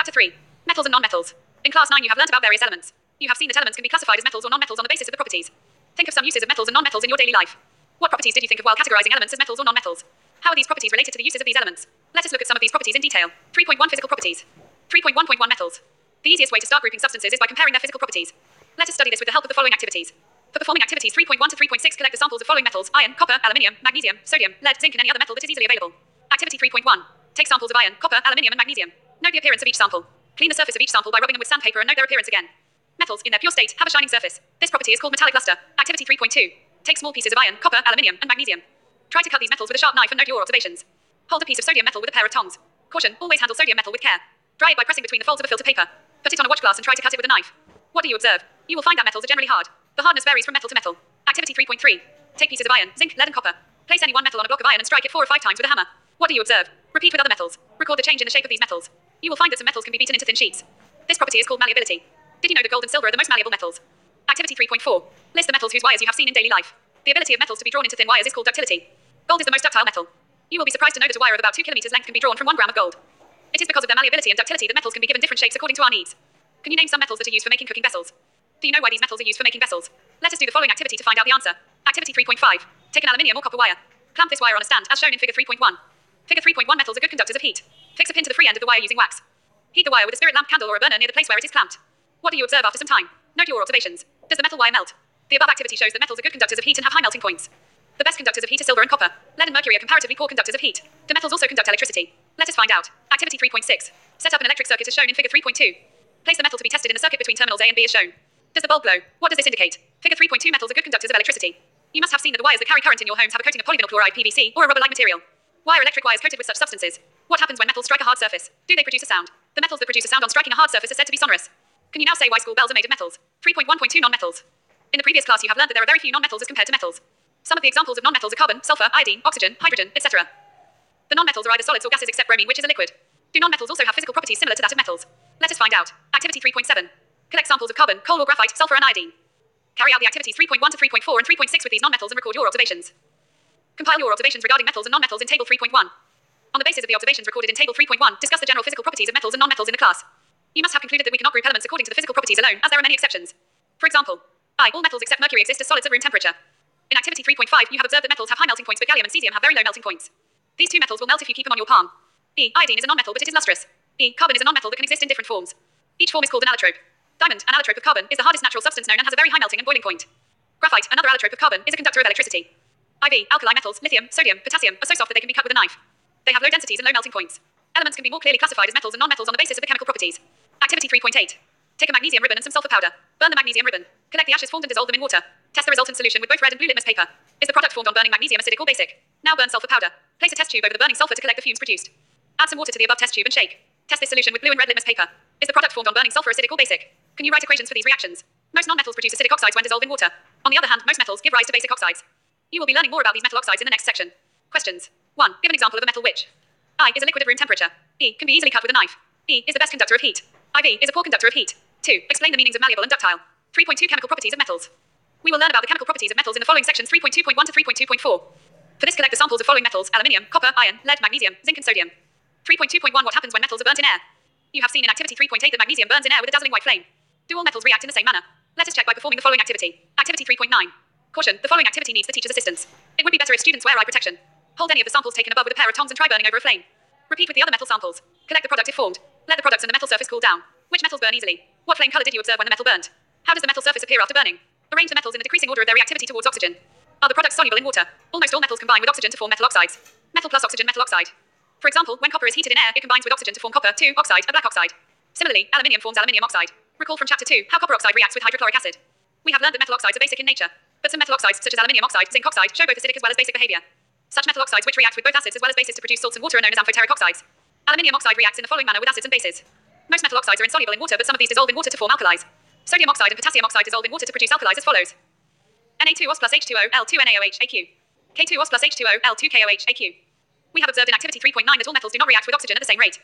Chapter 3. Metals and nonmetals. In Class 9 you have learnt about various elements. You have seen that elements can be classified as metals or nonmetals on the basis of the properties. Think of some uses of metals and nonmetals in your daily life. What properties did you think of while categorizing elements as metals or nonmetals? How are these properties related to the uses of these elements? Let us look at some of these properties in detail. 3.1 Physical properties. 3.1.1 Metals. The easiest way to start grouping substances is by comparing their physical properties. Let us study this with the help of the following activities. For performing activities 3.1 to 3.6, collect the samples of following metals: iron, copper, aluminium, magnesium, sodium, lead, zinc, and any other metal that is easily available. Activity 3.1. Take samples of iron, copper, aluminium, and magnesium. Note the appearance of each sample. Clean the surface of each sample by rubbing them with sandpaper and note their appearance again. Metals, in their pure state, have a shining surface. This property is called metallic luster. Activity 3.2. Take small pieces of iron, copper, aluminium, and magnesium. Try to cut these metals with a sharp knife and note your observations. Hold a piece of sodium metal with a pair of tongs. Caution, always handle sodium metal with care. Dry it by pressing between the folds of a filter paper. Put it on a watch glass and try to cut it with a knife. What do you observe? You will find that metals are generally hard. The hardness varies from metal to metal. Activity 3.3. Take pieces of iron, zinc, lead, and copper. Place any one metal on a block of iron and strike it 4 or 5 times with a hammer. What do you observe? Repeat with other metals. Record the change in the shape of these metals. You will find that some metals can be beaten into thin sheets. This property is called malleability. Did you know that gold and silver are the most malleable metals? Activity 3.4. List the metals whose wires you have seen in daily life. The ability of metals to be drawn into thin wires is called ductility. Gold is the most ductile metal. You will be surprised to know that a wire of about 2 kilometers length can be drawn from 1 gram of gold. It is because of their malleability and ductility that metals can be given different shapes according to our needs. Can you name some metals that are used for making cooking vessels? Do you know why these metals are used for making vessels? Let us do the following activity to find out the answer. Activity 3.5. Take an aluminium or copper wire. Clamp this wire on a stand as shown in figure 3.1. Figure 3.1 metals are good conductors of heat. Fix a pin to the free end of the wire using wax. Heat the wire with a spirit lamp candle or a burner near the place where it is clamped. What do you observe after some time? Note your observations. Does the metal wire melt? The above activity shows that metals are good conductors of heat and have high melting points. The best conductors of heat are silver and copper. Lead and mercury are comparatively poor conductors of heat. Do metals also conduct electricity? Let us find out. Activity 3.6. Set up an electric circuit as shown in figure 3.2. Place the metal to be tested in the circuit between terminals A and B as shown. Does the bulb glow? What does this indicate? Figure 3.2 metals are good conductors of electricity. You must have seen that the wires that carry current in your homes have a coating of polyvinyl chloride PVC or a rubber-like material. Why are electric wires coated with such substances? What happens when metals strike a hard surface? Do they produce a sound? The metals that produce a sound on striking a hard surface are said to be sonorous. Can you now say why school bells are made of metals? 3.1.2 Nonmetals. In the previous class you have learned that there are very few nonmetals as compared to metals. Some of the examples of nonmetals are carbon, sulfur, iodine, oxygen, hydrogen, etc. The nonmetals are either solids or gases except bromine, which is a liquid. Do nonmetals also have physical properties similar to that of metals? Let us find out. Activity 3.7. Collect samples of carbon, coal or graphite, sulfur and iodine. Carry out the activities 3.1 to 3.4 and 3.6 with these nonmetals and record your observations. Compile your observations regarding metals and nonmetals in table 3.1. On the basis of the observations recorded in table 3.1, discuss the general physical properties of metals and nonmetals in the class. You must have concluded that we cannot group elements according to the physical properties alone, as there are many exceptions. For example, all metals except mercury exist as solids at room temperature. In activity 3.5, you have observed that metals have high melting points, but gallium and cesium have very low melting points. These two metals will melt if you keep them on your palm. Iodine is a nonmetal, but it is lustrous. Carbon is a nonmetal that can exist in different forms. Each form is called an allotrope. Diamond, an allotrope of carbon, is the hardest natural substance known and has a very high melting and boiling point. Graphite, another allotrope of carbon, is a conductor of electricity. Alkali metals, lithium, sodium, potassium, are so soft that they can be cut with a knife. They have low densities and low melting points. Elements can be more clearly classified as metals and nonmetals on the basis of the chemical properties. Activity 3.8. Take a magnesium ribbon and some sulfur powder. Burn the magnesium ribbon. Collect the ashes formed and dissolve them in water. Test the resultant solution with both red and blue litmus paper. Is the product formed on burning magnesium acidic or basic? Now burn sulfur powder. Place a test tube over the burning sulfur to collect the fumes produced. Add some water to the above test tube and shake. Test this solution with blue and red litmus paper. Is the product formed on burning sulfur acidic or basic? Can you write equations for these reactions? Most nonmetals produce acidic oxides when dissolved in water. On the other hand, most metals give rise to basic oxides. You will be learning more about these metal oxides in the next section. Questions. 1. Give an example of a metal which I is a liquid at room temperature. E can be easily cut with a knife. E is the best conductor of heat. IV is a poor conductor of heat. 2. Explain the meanings of malleable and ductile. 3.2 Chemical properties of metals. We will learn about the chemical properties of metals in the following sections 3.2.1 to 3.2.4. For this, collect the samples of following metals: aluminium, copper, iron, lead, magnesium, zinc, and sodium. 3.2.1 What happens when metals are burnt in air? You have seen in activity 3.8 that magnesium burns in air with a dazzling white flame. Do all metals react in the same manner? Let us check by performing the following activity. Activity 3.9. Caution, the following activity needs the teacher's assistance. It would be better if students wear eye protection. Hold any of the samples taken above with a pair of tongs and try burning over a flame. Repeat with the other metal samples. Collect the product if formed. Let the products and the metal surface cool down. Which metals burn easily? What flame color did you observe when the metal burnt? How does the metal surface appear after burning? Arrange the metals in the decreasing order of their reactivity towards oxygen. Are the products soluble in water? Almost all metals combine with oxygen to form metal oxides. Metal plus oxygen, metal oxide. For example, when copper is heated in air, it combines with oxygen to form copper, oxide, a black oxide. Similarly, aluminium forms aluminium oxide. Recall from chapter 2 how copper oxide reacts with hydrochloric acid. We have learned that metal oxides are basic in nature, but some metal oxides, such as aluminium oxide, zinc oxide, show both acidic as well as basic behavior. Such metal oxides which react with both acids as well as bases to produce salts and water are known as amphoteric oxides. Aluminium oxide reacts in the following manner with acids and bases. Most metal oxides are insoluble in water, but some of these dissolve in water to form alkalis. Sodium oxide and potassium oxide dissolve in water to produce alkalis as follows: Na2OS plus H2O L2NaOH AQ. K2OS plus H2O L2KOH AQ. We have observed in activity 3.9 that all metals do not react with oxygen at the same rate.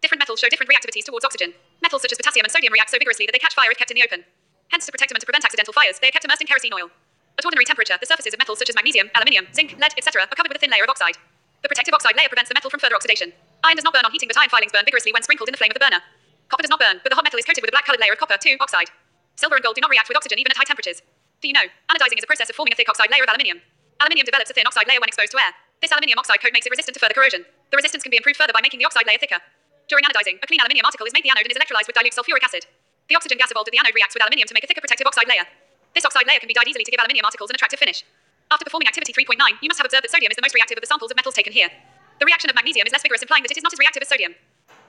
Different metals show different reactivities towards oxygen. Metals such as potassium and sodium react so vigorously that they catch fire if kept in the open. Hence, to protect them and to prevent accidental fires, they are kept immersed in kerosene oil. At ordinary temperature, the surfaces of metals such as magnesium, aluminium, zinc, lead, etc. are covered with a thin layer of oxide. The protective oxide layer prevents the metal from further oxidation. Iron does not burn on heating, but iron filings burn vigorously when sprinkled in the flame of the burner. Copper does not burn, but the hot metal is coated with a black-colored layer of copper, 2, oxide. Silver and gold do not react with oxygen even at high temperatures. Do you know? Anodizing is a process of forming a thick oxide layer of aluminium. Aluminium develops a thin oxide layer when exposed to air. This aluminium oxide coat makes it resistant to further corrosion. The resistance can be improved further by making the oxide layer thicker. During anodizing, a clean aluminium article is made the anode and is electrolyzed with dilute sulfuric acid. The oxygen gas evolved at the anode reacts with aluminium to make a thicker protective oxide layer. This oxide layer can be dyed easily to give aluminium articles an attractive finish. After performing activity 3.9, you must have observed that sodium is the most reactive of the samples of metals taken here. The reaction of magnesium is less vigorous, implying that it is not as reactive as sodium.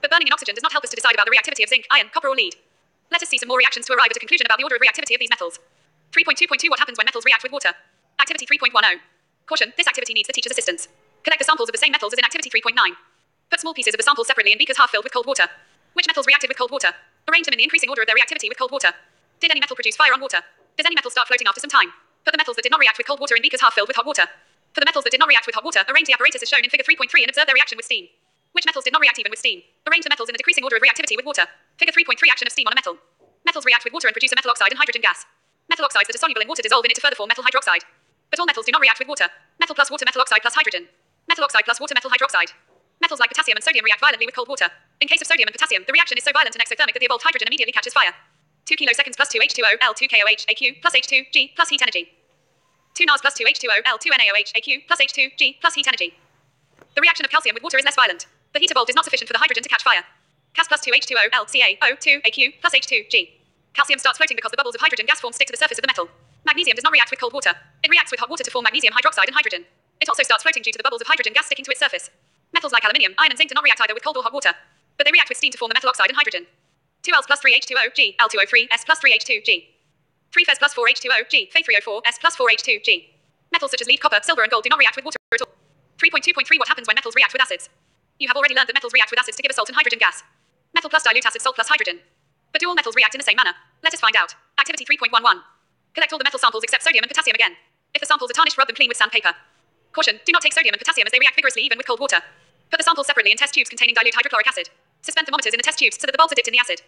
But burning in oxygen does not help us to decide about the reactivity of zinc, iron, copper or lead. Let us see some more reactions to arrive at a conclusion about the order of reactivity of these metals. 3.2.2 What happens when metals react with water? Activity 3.10. Caution, this activity needs the teacher's assistance. Collect the samples of the same metals as in activity 3.9. Put small pieces of the sample separately in beakers half filled with cold water. Which metals reacted with cold water? Arrange them in the increasing order of their reactivity with cold water. Did any metal produce fire on water? Does any metal start floating after some time? Put the metals that did not react with cold water in beakers half filled with hot water. For the metals that did not react with hot water, arrange the apparatus as shown in figure 3.3 and observe their reaction with steam. Which metals did not react even with steam? Arrange the metals in the decreasing order of reactivity with water. Figure 3.3 Action of steam on a metal. Metals react with water and produce a metal oxide and hydrogen gas. Metal oxides that are soluble in water dissolve in it to further form metal hydroxide. But all metals do not react with water. Metal plus water, metal oxide plus hydrogen. Metal oxide plus water, metal hydroxide. Metals like potassium and sodium react violently with cold water. In case of sodium and potassium, the reaction is so violent and exothermic that the evolved hydrogen immediately catches fire. 2 kiloseconds plus 2 H2O L 2 KOH AQ plus H2 G plus heat energy. 2 NAS plus 2 H2O L 2 NaOH AQ plus H2 G plus heat energy. The reaction of calcium with water is less violent. The heat evolved is not sufficient for the hydrogen to catch fire. Cas plus 2 H2O L CaO2 AQ plus H2 G. Calcium starts floating because the bubbles of hydrogen gas form stick to the surface of the metal. Magnesium does not react with cold water. It reacts with hot water to form magnesium hydroxide and hydrogen. It also starts floating due to the bubbles of hydrogen gas sticking to its surface. Metals like aluminium, iron and zinc do not react either with cold or hot water, but they react with steam to form the metal oxide and hydrogen. 2 Ls plus 3 H2O G, L2O3 S plus 3 H2 G. 3 Fes plus 4 H2O G, Fe3O4 S plus 4 H2 G. Metals such as lead, copper, silver and gold do not react with water at all. 3.2.3 What happens when metals react with acids? You have already learned that metals react with acids to give a salt and hydrogen gas. Metal plus dilute acid, salt plus hydrogen. But do all metals react in the same manner? Let us find out. Activity 3.11. Collect all the metal samples except sodium and potassium again. If the samples are tarnished, rub them clean with sandpaper. Caution, do not take sodium and potassium as they react vigorously even with cold water. Put the samples separately in test tubes containing dilute hydrochloric acid. Suspend thermometers in the test tubes so that the bulbs are dipped in the acid.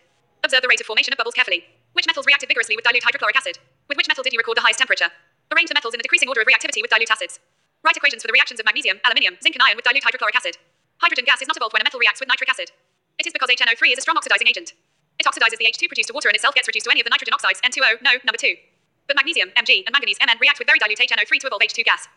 Observe the rate of formation of bubbles carefully. Which metals reacted vigorously with dilute hydrochloric acid? With which metal did you record the highest temperature? Arrange the metals in the decreasing order of reactivity with dilute acids. Write equations for the reactions of magnesium, aluminium, zinc and iron with dilute hydrochloric acid. Hydrogen gas is not evolved when a metal reacts with nitric acid. It is because HNO3 is a strong oxidizing agent. It oxidizes the H2 produced to water and itself gets reduced to any of the nitrogen oxides, N2O, no, number 2. But magnesium, Mg, and manganese, Mn, react with very dilute HNO3 to evolve H2 gas.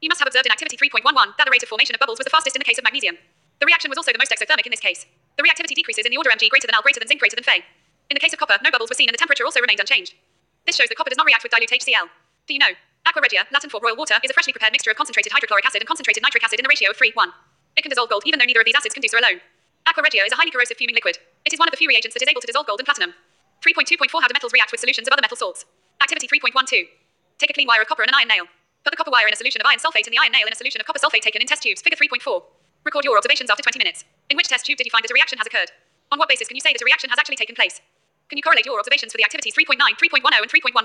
You must have observed in activity 3.11 that the rate of formation of bubbles was the fastest in the case of magnesium. The reaction was also the most exothermic in this case. The reactivity decreases in the order Mg greater than Al greater than zinc greater than Fe. In the case of copper, no bubbles were seen and the temperature also remained unchanged. This shows that copper does not react with dilute HCl. Do you know? Aqua regia, Latin for royal water, is a freshly prepared mixture of concentrated hydrochloric acid and concentrated nitric acid in the ratio of 3:1. It can dissolve gold even though neither of these acids can do so alone. Aqua regia is a highly corrosive fuming liquid. It is one of the few reagents that is able to dissolve gold and platinum. 3.2.4 How do metals react with solutions of other metal salts? Activity 3.12. Take a clean wire of copper and an iron nail. Put the copper wire in a solution of iron sulfate and the iron nail in a solution of copper sulfate taken in test tubes, figure 3.4. Record your observations after 20 minutes. In which test tube did you find that a reaction has occurred? On what basis can you say that a reaction has actually taken place? Can you correlate your observations for the activities 3.9, 3.10 and 3.11?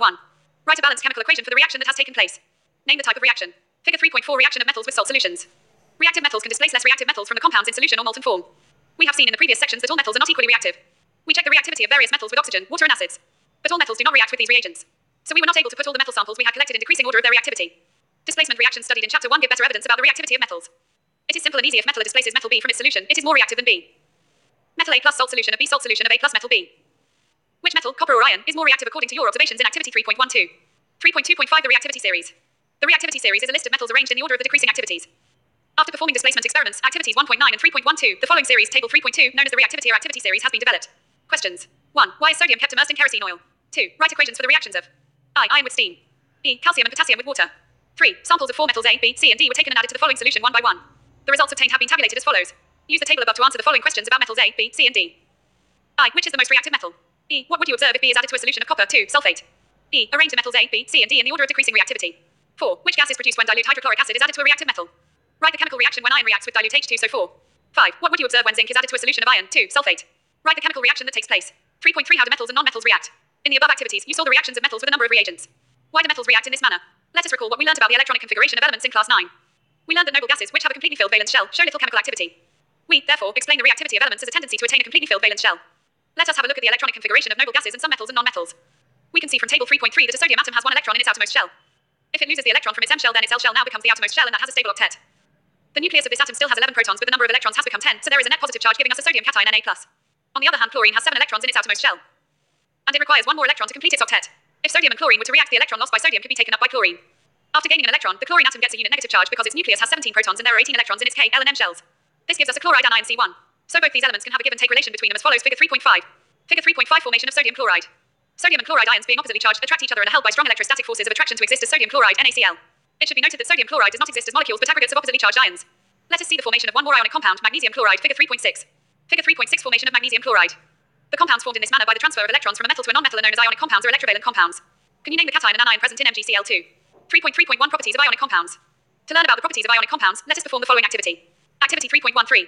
Write a balanced chemical equation for the reaction that has taken place. Name the type of reaction. Figure 3.4 Reaction of metals with salt solutions. Reactive metals can displace less reactive metals from the compounds in solution or molten form. We have seen in the previous sections that all metals are not equally reactive. We check the reactivity of various metals with oxygen, water and acids. But all metals do not react with these reagents. So we were not able to put all the metal samples we had collected in decreasing order of their reactivity. Displacement reactions studied in chapter 1 give better evidence about the reactivity of metals. It is simple and easy if metal A displaces metal B from its solution, it is more reactive than B. Metal A plus salt solution of B salt solution of A plus metal B. Which metal, copper or iron, is more reactive according to your observations in activity 3.12? 3.2.5 The reactivity series. The reactivity series is a list of metals arranged in the order of the decreasing activities. After performing displacement experiments, activities 1.9 and 3.12, the following series, table 3.2, known as the reactivity or activity series, has been developed. Questions. 1. Why is sodium kept immersed in kerosene oil? 2. Write equations for the reactions of iron with steam. E. Calcium and potassium with water. 3. Samples of 4 metals A, B, C, and D were taken and added to the following solution one by one. The results obtained have been tabulated as follows. Use the table above to answer the following questions about metals A, B, C, and D. I. Which is the most reactive metal? E. What would you observe if B is added to a solution of copper, 2, sulfate? E. Arrange the metals A, B, C, and D in the order of decreasing reactivity. 4. Which gas is produced when dilute hydrochloric acid is added to a reactive metal? Write the chemical reaction when iron reacts with dilute H2 so 4. 5. What would you observe when zinc is added to a solution of iron, 2, sulfate? Write the chemical reaction that takes place. 3.3 How do metals and non-metals react? In the above activities, you saw the reactions of metals with a number of reagents. Why do metals react in this manner? Let us recall what we learned about the electronic configuration of elements in class 9. We learned that noble gases, which have a completely filled valence shell, show little chemical activity. We, therefore, explain the reactivity of elements as a tendency to attain a completely filled valence shell. Let us have a look at the electronic configuration of noble gases and some metals and non-metals. We can see from table 3.3 that a sodium atom has one electron in its outermost shell. If it loses the electron from its M shell, then its L shell now becomes the outermost shell and that has a stable octet. The nucleus of this atom still has 11 protons, but the number of electrons has become 10, so there is a net positive charge giving us a sodium cation Na+. On the other hand, chlorine has 7 electrons in its outermost shell. And it requires 1 more electron to complete its octet. If sodium and chlorine were to react, the electron lost by sodium could be taken up by chlorine. After gaining an electron, the chlorine atom gets a unit negative charge because its nucleus has 17 protons and there are 18 electrons in its K, L and M shells. This gives us a chloride anion C1. So both these elements can have a give and take relation between them as follows. Figure 3.5. Figure 3.5 Formation of sodium chloride. Sodium and chloride ions being oppositely charged attract each other and are held by strong electrostatic forces of attraction to exist as sodium chloride NaCl. It should be noted that sodium chloride does not exist as molecules but aggregates of oppositely charged ions. Let us see the formation of one more ionic compound, magnesium chloride, figure 3.6. Figure 3.6 Formation of magnesium chloride. The compounds formed in this manner by the transfer of electrons from a metal to a non-metal are known as ionic compounds or electrovalent compounds. Can you name the cation and anion present in MgCl2? 3.3.1 Properties of ionic compounds. To learn about the properties of ionic compounds, let us perform the following activity. Activity 3.13.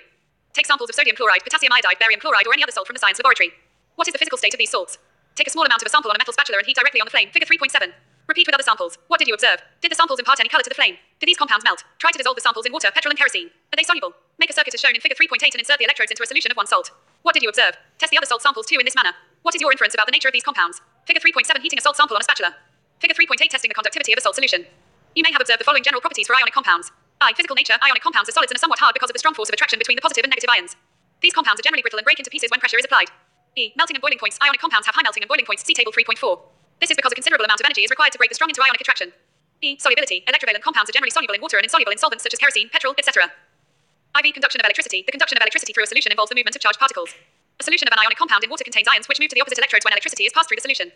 Take samples of sodium chloride, potassium iodide, barium chloride, or any other salt from the science laboratory. What is the physical state of these salts? Take a small amount of a sample on a metal spatula and heat directly on the flame. Figure 3.7. Repeat with other samples. What did you observe? Did the samples impart any color to the flame? Did these compounds melt? Try to dissolve the samples in water, petrol, and kerosene. Are they soluble? Make a circuit as shown in figure 3.8 and insert the electrodes into a solution of one salt. What did you observe? Test the other salt samples too in this manner. What is your inference about the nature of these compounds? Figure 3.7 Heating a salt sample on a spatula. Figure 3.8 Testing the conductivity of a salt solution. You may have observed the following general properties for ionic compounds. I. Physical nature. Ionic compounds are solids and are somewhat hard because of the strong force of attraction between the positive and negative ions. These compounds are generally brittle and break into pieces when pressure is applied. E. Melting and boiling points. Ionic compounds have high melting and boiling points. See table 3.4. This is because a considerable amount of energy is required to break the strong into ionic attraction. E. Solubility. Electrovalent compounds are generally soluble in water and insoluble in solvents such as kerosene, petrol, etc. IV. Conduction of electricity. The conduction of electricity through a solution involves the movement of charged particles. A solution of an ionic compound in water contains ions which move to the opposite electrodes when electricity is passed through the solution.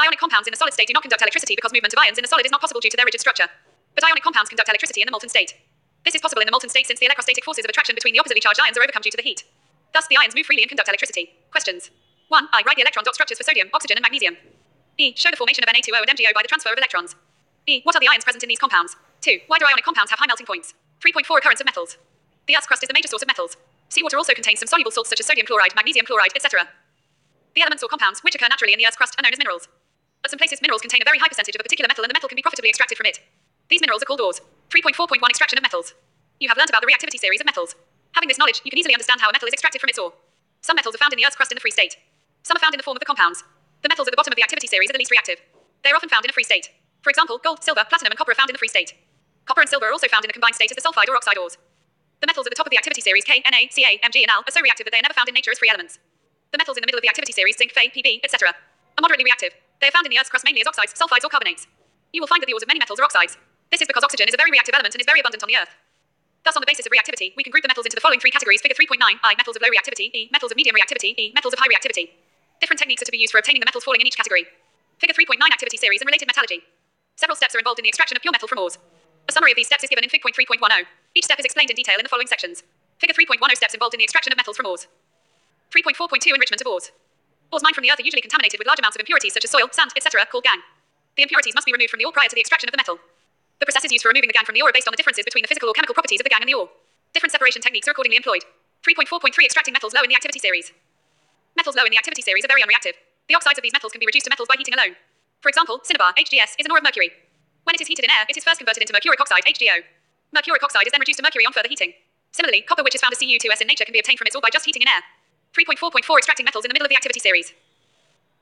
Ionic compounds in a solid state do not conduct electricity because movement of ions in a solid is not possible due to their rigid structure. But ionic compounds conduct electricity in the molten state. This is possible in the molten state since the electrostatic forces of attraction between the oppositely charged ions are overcome due to the heat. Thus, the ions move freely and conduct electricity. Questions. 1. I. Write the electron dot structures for sodium, oxygen, and magnesium. E. Show the formation of Na2O and MgO by the transfer of electrons. E. What are the ions present in these compounds? 2. Why do ionic compounds have high melting points? 3.4 Occurrence of metals. The Earth's crust is the major source of metals. Seawater also contains some soluble salts such as sodium chloride, magnesium chloride, etc. The elements or compounds which occur naturally in the Earth's crust are known as minerals. At some places, minerals contain a very high percentage of a particular metal and the metal can be profitably extracted from it. These minerals are called ores. 3.4.1 Extraction of metals. You have learnt about the reactivity series of metals. Having this knowledge, you can easily understand how a metal is extracted from its ore. Some metals are found in the Earth's crust in the free state. Some are found in the form of the compounds. The metals at the bottom of the activity series are the least reactive. They are often found in a free state. For example, gold, silver, platinum, and copper are found in the free state. Copper and silver are also found in the combined state as the sulfide or oxide ores. The metals at the top of the activity series K, Na, Ca, Mg, and Al are so reactive that they are never found in nature as free elements. The metals in the middle of the activity series, zinc, Fe, Pb, etc., are moderately reactive. They are found in the Earth's crust mainly as oxides, sulfides, or carbonates. You will find that the ores of many metals are oxides. This is because oxygen is a very reactive element and is very abundant on the Earth. Thus, on the basis of reactivity, we can group the metals into the following three categories. Figure 3.9. I. Metals of low reactivity. E. Metals of medium reactivity. E. Metals of high reactivity. Different techniques are to be used for obtaining the metals falling in each category. Figure 3.9 Activity series and related metallurgy. Several steps are involved in the extraction of pure metal from ores. A summary of these steps is given in Fig. 3.10. Each step is explained in detail in the following sections. Figure 3.10 Steps involved in the extraction of metals from ores. 3.4.2 Enrichment of ores. Ores mined from the earth are usually contaminated with large amounts of impurities such as soil, sand, etc., called gangue. The impurities must be removed from the ore prior to the extraction of the metal. The processes used for removing the gangue from the ore are based on the differences between the physical or chemical properties of the gangue and the ore. Different separation techniques are accordingly employed. 3.4.3 Extracting metals low in the activity series. Metals low in the activity series are very unreactive. The oxides of these metals can be reduced to metals by heating alone. For example, cinnabar, HGS, is an ore of mercury. When it is heated in air, it is first converted into mercuric oxide, HGO. Mercuric oxide is then reduced to mercury on further heating. Similarly, copper, which is found as Cu2S in nature, can be obtained from its ore by just heating in air. 3.4.4 Extracting metals in the middle of the activity series.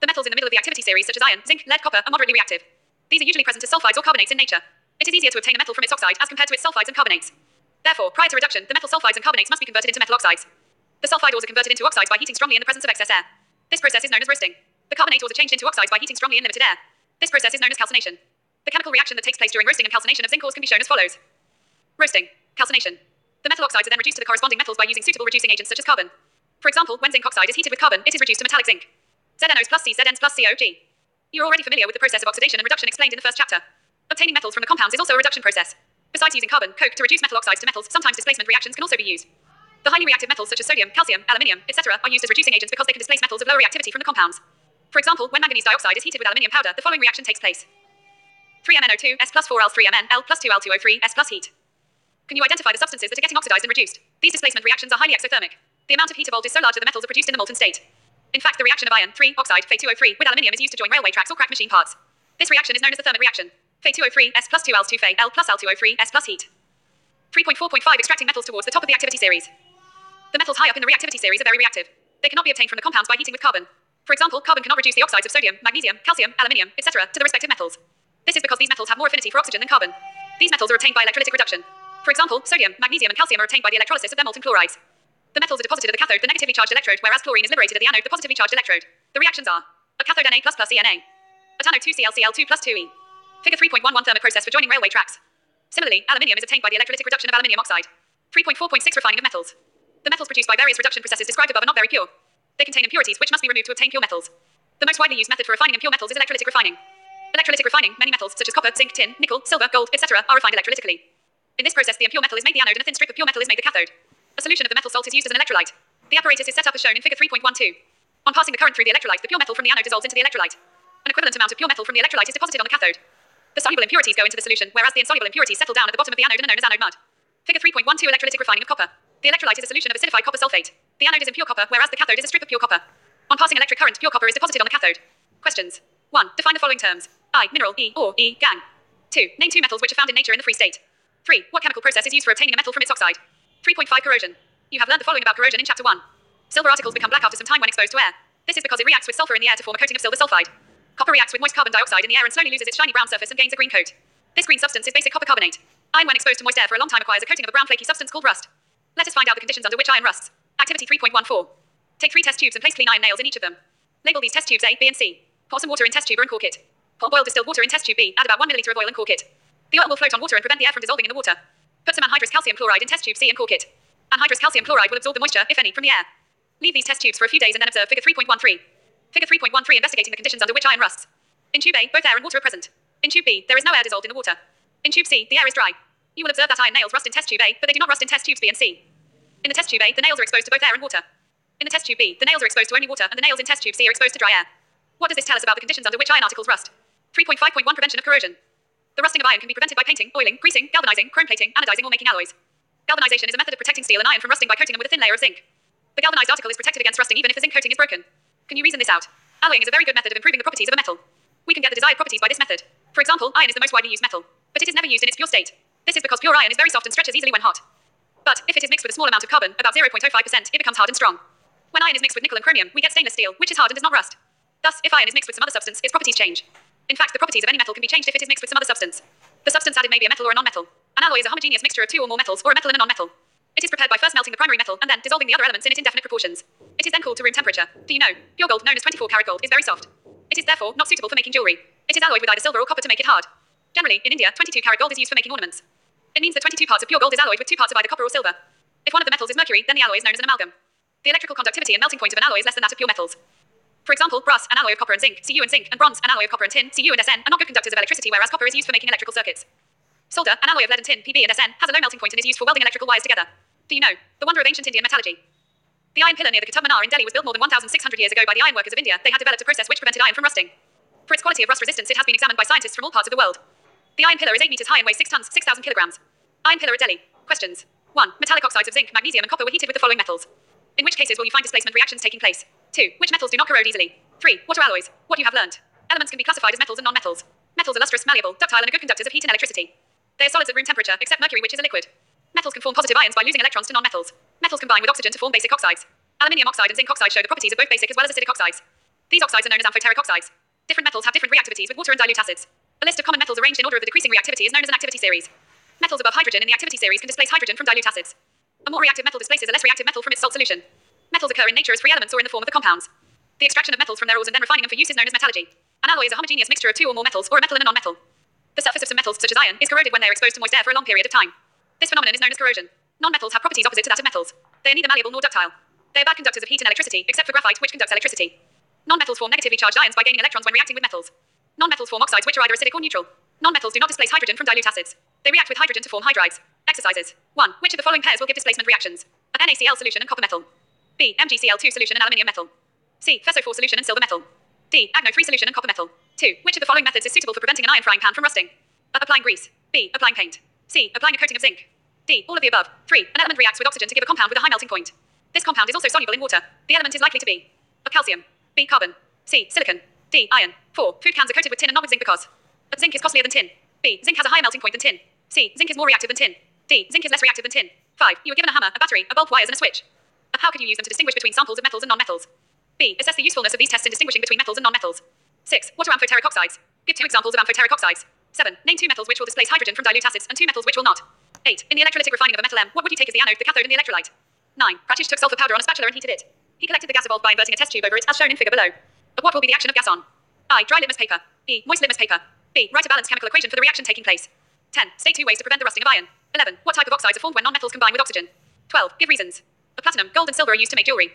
The metals in the middle of the activity series, such as iron, zinc, lead, copper, are moderately reactive. These are usually present as sulfides or carbonates in nature. It is easier to obtain a metal from its oxide as compared to its sulfides and carbonates. Therefore, prior to reduction, the metal sulfides and carbonates must be converted into metal oxides. The sulfide ores are converted into oxides by heating strongly in the presence of excess air. This process is known as roasting. The carbonate ores are changed into oxides by heating strongly in limited air. This process is known as calcination. The chemical reaction that takes place during roasting and calcination of zinc ores can be shown as follows. Roasting. Calcination. The metal oxides are then reduced to the corresponding metals by using suitable reducing agents such as carbon. For example, when zinc oxide is heated with carbon, it is reduced to metallic zinc. ZNOs plus C, ZNs plus COG. You're already familiar with the process of oxidation and reduction explained in the first chapter. Obtaining metals from the compounds is also a reduction process. Besides using carbon, coke to reduce metal oxides to metals, sometimes displacement reactions can also be used. The highly reactive metals such as sodium, calcium, aluminium, etc. are used as reducing agents because they can displace metals of low reactivity from the compounds. For example, when manganese dioxide is heated with aluminium powder, the following reaction takes place. 3MnO2, S plus 4Al3Mn, L plus 2Al2O3, S plus heat. Can you identify the substances that are getting oxidized and reduced? These displacement reactions are highly exothermic. The amount of heat evolved is so large that the metals are produced in the molten state. In fact, the reaction of iron, 3, oxide, Fe2O3, with aluminium is used to join railway tracks or crack machine parts. This reaction is known as the thermic reaction. Fe2O3, S plus 2Al2 Fe, L plus Al2O3, S plus heat. 3.4.5 Extracting metals towards the top of the activity series. The metals high up in the reactivity series are very reactive. They cannot be obtained from the compounds by heating with carbon. For example, carbon cannot reduce the oxides of sodium, magnesium, calcium, aluminium, etc. to the respective metals. This is because these metals have more affinity for oxygen than carbon. These metals are obtained by electrolytic reduction. For example, sodium, magnesium, and calcium are obtained by the electrolysis of their molten chlorides. The metals are deposited at the cathode, the negatively charged electrode, whereas chlorine is liberated at the anode, the positively charged electrode. The reactions are: at cathode Na plus ENA. At anode 2ClCl2 plus 2E. Figure 3.11 thermal process for joining railway tracks. Similarly, aluminium is obtained by the electrolytic reduction of aluminium oxide. 3.4.6 refining of metals. The metals produced by various reduction processes described above are not very pure. They contain impurities which must be removed to obtain pure metals. The most widely used method for refining impure metals is electrolytic refining. Electrolytic refining, many metals such as copper, zinc, tin, nickel, silver, gold, etc. are refined electrolytically. In this process, the impure metal is made the anode and a thin strip of pure metal is made the cathode. A solution of the metal salt is used as an electrolyte. The apparatus is set up as shown in figure 3.12. On passing the current through the electrolyte, the pure metal from the anode dissolves into the electrolyte. An equivalent amount of pure metal from the electrolyte is deposited on the cathode. The soluble impurities go into the solution, whereas the insoluble impurities settle down at the bottom of the anode and are known as anode mud. Figure 3.12 Electrolytic refining of copper. The electrolyte is a solution of acidified copper sulfate. The anode is impure copper, whereas the cathode is a strip of pure copper. On passing electric current, pure copper is deposited on the cathode. Questions. 1. Define the following terms. I. Mineral. E. Ore. E. Gang. 2. Name 2 metals which are found in nature in the free state. 3. What chemical process is used for obtaining a metal from its oxide? 3.5 Corrosion. You have learned the following about corrosion in Chapter 1. Silver articles become black after some time when exposed to air. This is because it reacts with sulfur in the air to form a coating of silver sulfide. Copper reacts with moist carbon dioxide in the air and slowly loses its shiny brown surface and gains a green coat. This green substance is basic copper carbonate. Iron, when exposed to moist air for a long time, acquires a coating of a brown flaky substance called rust. Let us find out the conditions under which iron rusts. Activity 3.14. Take 3 test tubes and place clean iron nails in each of them. Label these test tubes A, B, and C. Pour some water in test tube and cork it. Pour boiled distilled water in test tube B. Add about 1 milliliter of oil and cork it. The oil will float on water and prevent the air from dissolving in the water. Put some anhydrous calcium chloride in test tube C and cork it. Anhydrous calcium chloride will absorb the moisture, if any, from the air. Leave these test tubes for a few days and then observe figure 3.13. Figure 3.13 investigating the conditions under which iron rusts. In tube A, both air and water are present. In tube B, there is no air dissolved in the water. In tube C, the air is dry. You will observe that iron nails rust in test tube A, but they do not rust in test tubes B and C. In the test tube A, the nails are exposed to both air and water. In the test tube B, the nails are exposed to only water, and the nails in test tube C are exposed to dry air. What does this tell us about the conditions under which iron articles rust? 3.5.1 Prevention of corrosion. The rusting of iron can be prevented by painting, oiling, greasing, galvanizing, chrome plating, anodizing, or making alloys. Galvanization is a method of protecting steel and iron from rusting by coating them with a thin layer of zinc. The galvanized article is protected against rusting even if the zinc coating is broken. Can you reason this out? Alloying is a very good method of improving the properties of a metal. We can get the desired properties by this method. For example, iron is the most widely used metal, but it is never used in its pure state. This is because pure iron is very soft and stretches easily when hot. But if it is mixed with a small amount of carbon, about 0.05%, it becomes hard and strong. When iron is mixed with nickel and chromium, we get stainless steel, which is hard and does not rust. Thus, if iron is mixed with some other substance, its properties change. In fact, the properties of any metal can be changed if it is mixed with some other substance. The substance added may be a metal or a non-metal. An alloy is a homogeneous mixture of 2 or more metals, or a metal and a non-metal. It is prepared by first melting the primary metal and then dissolving the other elements in it in definite proportions. It is then cooled to room temperature. Do you know? Pure gold, known as 24-karat gold, is very soft. It is therefore not suitable for making jewelry. It is alloyed with either silver or copper to make it hard. Generally, in India, 22-karat gold is used for making ornaments. It means that 22 parts of pure gold is alloyed with 2 parts of either copper or silver. If one of the metals is mercury, then the alloy is known as an amalgam. The electrical conductivity and melting point of an alloy is less than that of pure metals. For example, brass, an alloy of copper and zinc, Cu and zinc, and bronze, an alloy of copper and tin, Cu and Sn, are not good conductors of electricity, whereas copper is used for making electrical circuits. Solder, an alloy of lead and tin, Pb and Sn, has a low melting point and is used for welding electrical wires together. Do you know? The wonder of ancient Indian metallurgy. The iron pillar near the Qutub Minar in Delhi was built more than 1,600 years ago by the iron workers of India. They had developed a process which prevented iron from rusting. For its quality of rust resistance, it has been examined by scientists from all parts of the world. The iron pillar is 8 meters high and weighs 6 tons, 6,000 kilograms. Iron pillar at Delhi. Questions. 1. Metallic oxides of zinc, magnesium, and copper were heated with the following metals. In which cases will you find displacement reactions taking place? 2. Which metals do not corrode easily? 3. What are alloys? What you have learned. Elements can be classified as metals and non-metals. Metals are lustrous, malleable, ductile, and are good conductors of heat and electricity. They are solids at room temperature, except mercury, which is a liquid. Metals can form positive ions by losing electrons to non-metals. Metals combine with oxygen to form basic oxides. Aluminium oxide and zinc oxide show the properties of both basic as well as acidic oxides. These oxides are known as amphoteric oxides. Different metals have different reactivities with water and dilute acids. A list of common metals arranged in order of the decreasing reactivity is known as an activity series. Metals above hydrogen in the activity series can displace hydrogen from dilute acids. A more reactive metal displaces a less reactive metal from its salt solution. Metals occur in nature as free elements or in the form of the compounds. The extraction of metals from their ores and then refining them for use is known as metallurgy. An alloy is a homogeneous mixture of 2 or more metals, or a metal and a non-metal. The surface of some metals, such as iron, is corroded when they are exposed to moist air for a long period of time. This phenomenon is known as corrosion. Non-metals have properties opposite to that of metals. They are neither malleable nor ductile. They are bad conductors of heat and electricity, except for graphite, which conducts electricity. Non-metals form negatively charged ions by gaining electrons when reacting with metals. Non-metals form oxides which are either acidic or neutral. Non-metals do not displace hydrogen from dilute acids. They react with hydrogen to form hydrides. Exercises. 1. Which of the following pairs will give displacement reactions? An NaCl solution and copper metal. B. MgCl2 solution and aluminium metal. C. FeSO4 solution and silver metal. D. AgNO3 solution and copper metal. 2. Which of the following methods is suitable for preventing an iron frying pan from rusting? A. Applying grease. B. Applying paint. C. Applying a coating of zinc. D. All of the above. 3. An element reacts with oxygen to give a compound with a high melting point. This compound is also soluble in water. The element is likely to be A. Calcium. B. Carbon. C. Silicon. D. Iron. 4. Food cans are coated with tin and not with zinc because zinc is costlier than tin. B. Zinc has a higher melting point than tin. C. Zinc is more reactive than tin. D. Zinc is less reactive than tin. 5. You were given a hammer, a battery, a bulb, wires, and a switch. How could you use them to distinguish between samples of metals and non-metals? B. Assess the usefulness of these tests in distinguishing between metals and non-metals. 6. What are amphoteric oxides? Give 2 examples of amphoteric oxides. 7. Name 2 metals which will displace hydrogen from dilute acids and 2 metals which will not. 8. In the electrolytic refining of a metal M, what would you take as the anode, the cathode, and the electrolyte? 9. Pratchett took sulfur powder on a spatula and heated it. He collected the gas evolved by inverting a test tube over it as shown in figure below. But what will be the action of gas on? I. Dry litmus paper. B. Moist litmus paper. B. Write a balanced chemical equation for the reaction taking place. 10. State 2 ways to prevent the rusting of iron. 11. What type of oxides are formed when nonmetals combine with oxygen? 12. Give reasons. The platinum, gold and silver are used to make jewelry.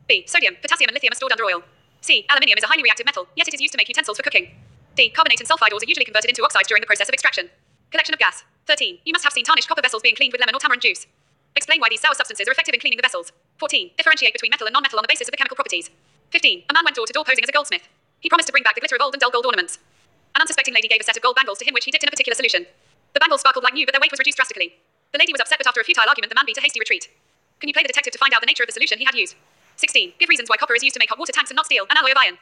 B. Sodium, potassium and lithium are stored under oil. C. Aluminium is a highly reactive metal, yet it is used to make utensils for cooking. D. Carbonate and sulfide ores are usually converted into oxides during the process of extraction. Collection of gas. 13. You must have seen tarnished copper vessels being cleaned with lemon or tamarind juice. Explain why these sour substances are effective in cleaning the vessels. 14. Differentiate between metal and non-metal on the basis of the chemical properties. 15. A man went door to door posing as a goldsmith. He promised to bring back the glitter of old and dull gold ornaments. An unsuspecting lady gave a set of gold bangles to him which he dipped in a particular solution. The bangles sparkled like new, but their weight was reduced drastically. The lady was upset, but after a futile argument the man beat a hasty retreat. Can you play the detective to find out the nature of the solution he had used? 16. Give reasons why copper is used to make hot water tanks and not steel, an alloy of iron.